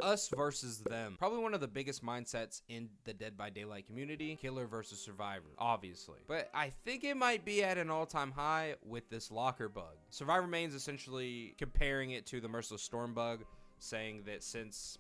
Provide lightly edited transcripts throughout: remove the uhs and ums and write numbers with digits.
Us versus them. Probably one of the biggest mindsets in the Dead by Daylight community. Killer versus survivor, obviously. But I think it might be at an all-time high with this locker bug. Survivor Main's essentially comparing it to the Merciless Storm bug, saying that since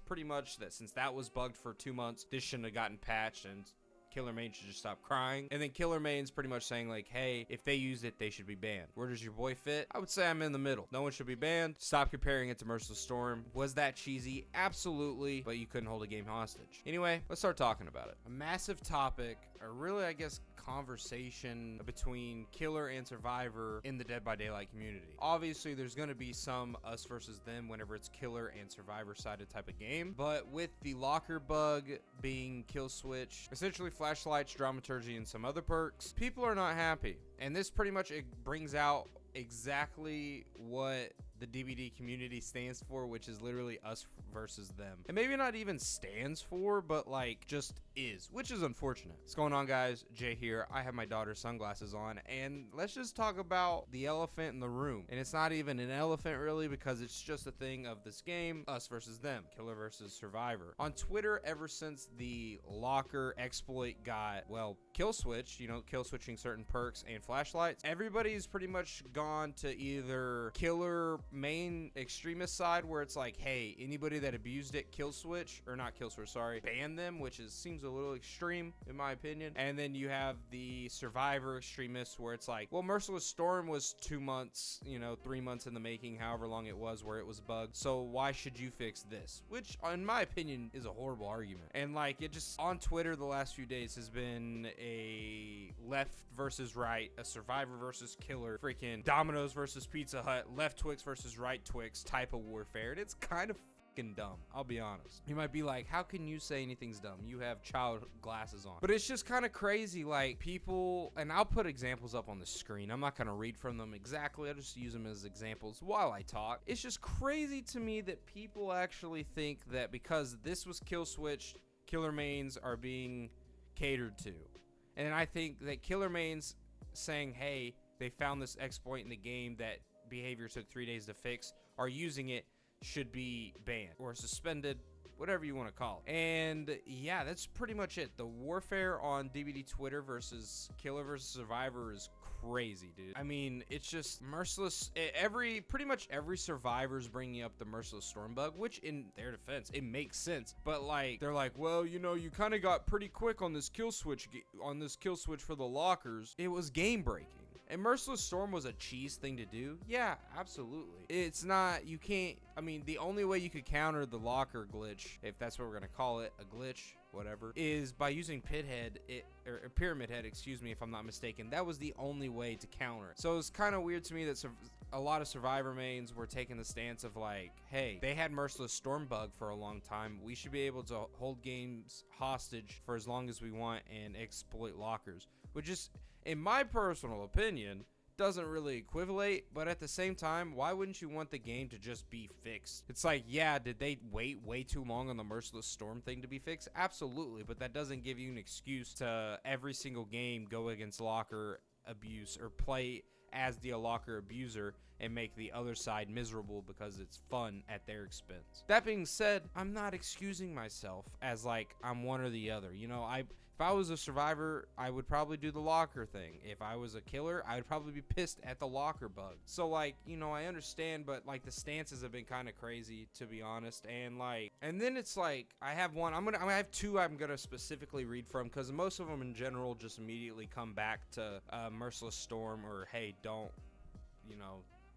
that was bugged for 2 months, this shouldn't have gotten patched, and Killer Main should just stop crying. And then Killer Main's pretty much saying like, hey, if they used it, they should be banned. Where does your boy fit? I would say I'm in the middle. No one should be banned. Stop comparing it to Merciless Storm. Was that cheesy? Absolutely, but you couldn't hold a game hostage. Anyway, let's start talking about it. A massive topic, or really, I guess, conversation between Killer and Survivor in the Dead by Daylight community. Obviously, there's going to be some us versus them whenever it's Killer and Survivor sided type of game, but with the locker bug being kill switch, essentially flashlights, dramaturgy, and some other perks, people are not happy. And this pretty much it brings out exactly what the DBD community stands for, which is literally us versus them. And maybe not even stands for, but like just is, which is unfortunate. What's going on, guys? Jay here. I have my daughter's sunglasses on, and let's just talk about the elephant in the room. And it's not even an elephant really, because it's just a thing of this game, us versus them, Killer versus Survivor. On Twitter, ever since the locker exploit got, well, kill switch, kill switching certain perks and flashlights, everybody's pretty much gone to either Killer Main extremist side, where it's like, hey, anybody that abused it, kill switch, or not kill switch, sorry, ban them, which seems a little extreme in my opinion. And then you have the Survivor extremists, where it's like, well, Merciless Storm was 2 months, 3 months in the making, however long it was, where it was bugged, so why should you fix this? Which in my opinion is a horrible argument. And like, it just on Twitter the last few days has been a left versus right, a Survivor versus Killer, freaking Domino's versus Pizza Hut, left Twix versus right Twix type of warfare. And it's kind of fucking dumb, I'll be honest. You might be like, how can you say anything's dumb? You have child glasses on. But it's just kind of crazy, like people, and I'll put examples up on the screen. I'm not going to read from them exactly. I'll just use them as examples while I talk. It's just crazy to me that people actually think that because this was kill switched, Killer Mains are being catered to. And I think that Killer Mains saying, hey, they found this exploit in the game that behavior took 3 days to fix, are using it, should be banned or suspended, whatever you want to call it. And yeah, that's pretty much it. The warfare on DBD Twitter versus Killer versus Survivor is crazy, dude. I mean, it's just merciless. Pretty much every Survivor's bringing up the Merciless Storm bug, which in their defense, it makes sense. But like, they're like, well, you kind of got pretty quick on this kill switch for the lockers. It was game breaking. And Merciless Storm was a cheese thing to do. Yeah, absolutely. It's not, you can't, the only way you could counter the locker glitch, if that's what we're going to call it, a glitch, whatever, is by using or Pyramid Head, excuse me, if I'm not mistaken. That was the only way to counter it. So it's kind of weird to me that a lot of Survivor mains were taking the stance of like, hey, they had Merciless Storm bug for a long time. We should be able to hold games hostage for as long as we want and exploit lockers, which is, in my personal opinion, doesn't really equivalate. But at the same time, why wouldn't you want the game to just be fixed? It's like, yeah, did they wait way too long on the Merciless Storm thing to be fixed? Absolutely, but that doesn't give you an excuse to every single game go against locker abuse or play as the locker abuser and make the other side miserable because it's fun at their expense. That being said, I'm not excusing myself as like I'm one or the other. If I was a Survivor, I would probably do the locker thing. If I was a Killer, I would probably be pissed at the locker bug. So like, I understand, but like the stances have been kind of crazy, to be honest. And then it's like, I have two I'm gonna specifically read from, because most of them in general just immediately come back to Merciless Storm, or hey, don't,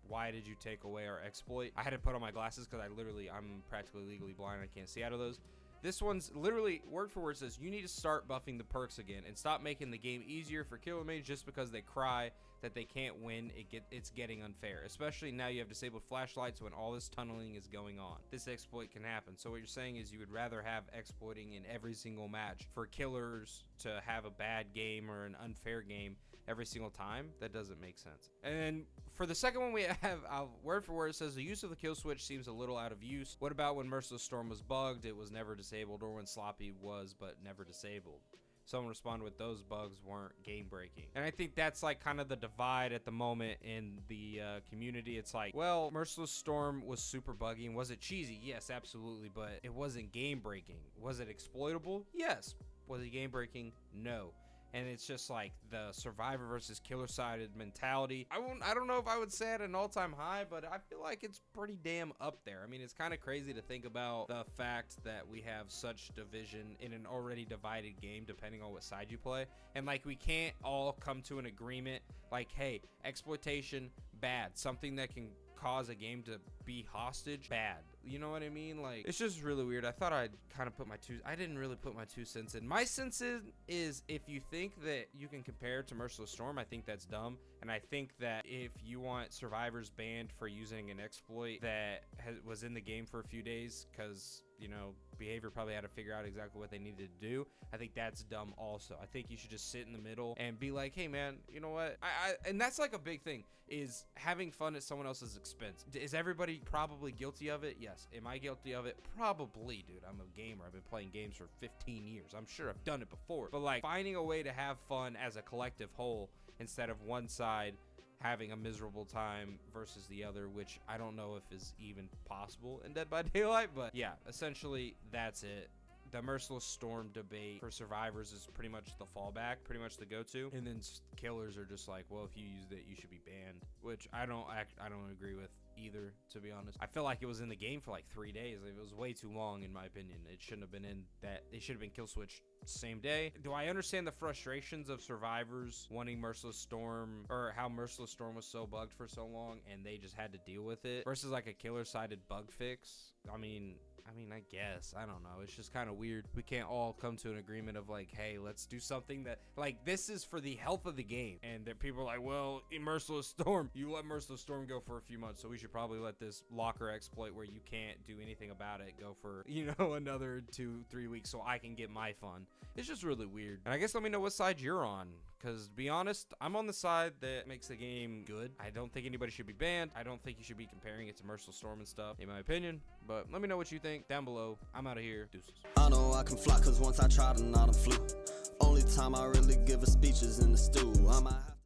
why did you take away our exploit? I had to put on my glasses because I'm practically legally blind. I can't see out of those. This one's literally word for word says, you need to start buffing the perks again and stop making the game easier for Killer Mains just because they cry that they can't win. It's getting unfair, especially now you have disabled flashlights when all this tunneling is going on. This exploit can happen. So what you're saying is you would rather have exploiting in every single match for killers to have a bad game or an unfair game every single time? That doesn't make sense. And then for the second one, we have word for word, it says the use of the kill switch seems a little out of use. What about when Merciless Storm was bugged? It was never disabled, or when Sloppy was but never disabled. someone responded with those bugs weren't game breaking. And I think that's like kind of the divide at the moment in the community. It's like, well, Merciless Storm was super buggy, and was it cheesy? Yes, absolutely, but it wasn't game breaking. Was it exploitable? Yes. Was it game breaking? No. And it's just like the survivor versus killer sided mentality. I don't know if I would say at an all-time high, but I feel like it's pretty damn up there. I mean, it's kind of crazy to think about the fact that we have such division in an already divided game, depending on what side you play. And like, we can't all come to an agreement like, hey, exploitation, bad. Something that can cause a game to be hostage, bad. You know what I mean? Like, it's just really weird. I thought I'd kind of put I didn't really put my 2 cents in. My sense is if you think that you can compare to Merciless Storm, I think that's dumb. And I think that if you want survivors banned for using an exploit that was in the game for a few days because, you know, behavior probably had to figure out exactly what they needed to do, I think that's dumb also. I think you should just sit in the middle and be like, hey man, you know what, and that's like a big thing, is having fun at someone else's expense. Is everybody probably guilty of it? Yes. Am I guilty of it? Probably, dude. I'm a gamer. I've been playing games for 15 years. I'm sure I've done it before, but like, finding a way to have fun as a collective whole instead of one side having a miserable time versus the other, which I don't know if is even possible in Dead by Daylight. But yeah, essentially that's it. The Merciless Storm debate for survivors is pretty much the fallback, pretty much the go-to, and then killers are just like, well, if you used it, you should be banned, which I don't agree with either, to be honest. I feel like it was in the game for like 3 days. It was way too long, in my opinion. It shouldn't have been in that. It should have been kill switch same day. Do I understand the frustrations of survivors wanting Merciless Storm, or how Merciless Storm was so bugged for so long and they just had to deal with it versus like a killer sided bug fix? I mean, I guess, I don't know. It's just kind of weird. We can't all come to an agreement of like, hey, let's do something that, like, this is for the health of the game. And that people are like, well, in Merciless Storm, you let Merciless Storm go for a few months, so we should probably let this locker exploit where you can't do anything about it go for, you know, another 2-3 weeks so I can get my fun. It's just really weird. And I guess let me know what side you're on, because to be honest, I'm on the side that makes the game good. I don't think anybody should be banned. I don't think you should be comparing it to Merciless Storm and stuff, in my opinion. But let me know what you think down below. I'm out of here. Deuces. I know I can fly, cause once I tried and I done flew. Only time I really give a speech is in the stew.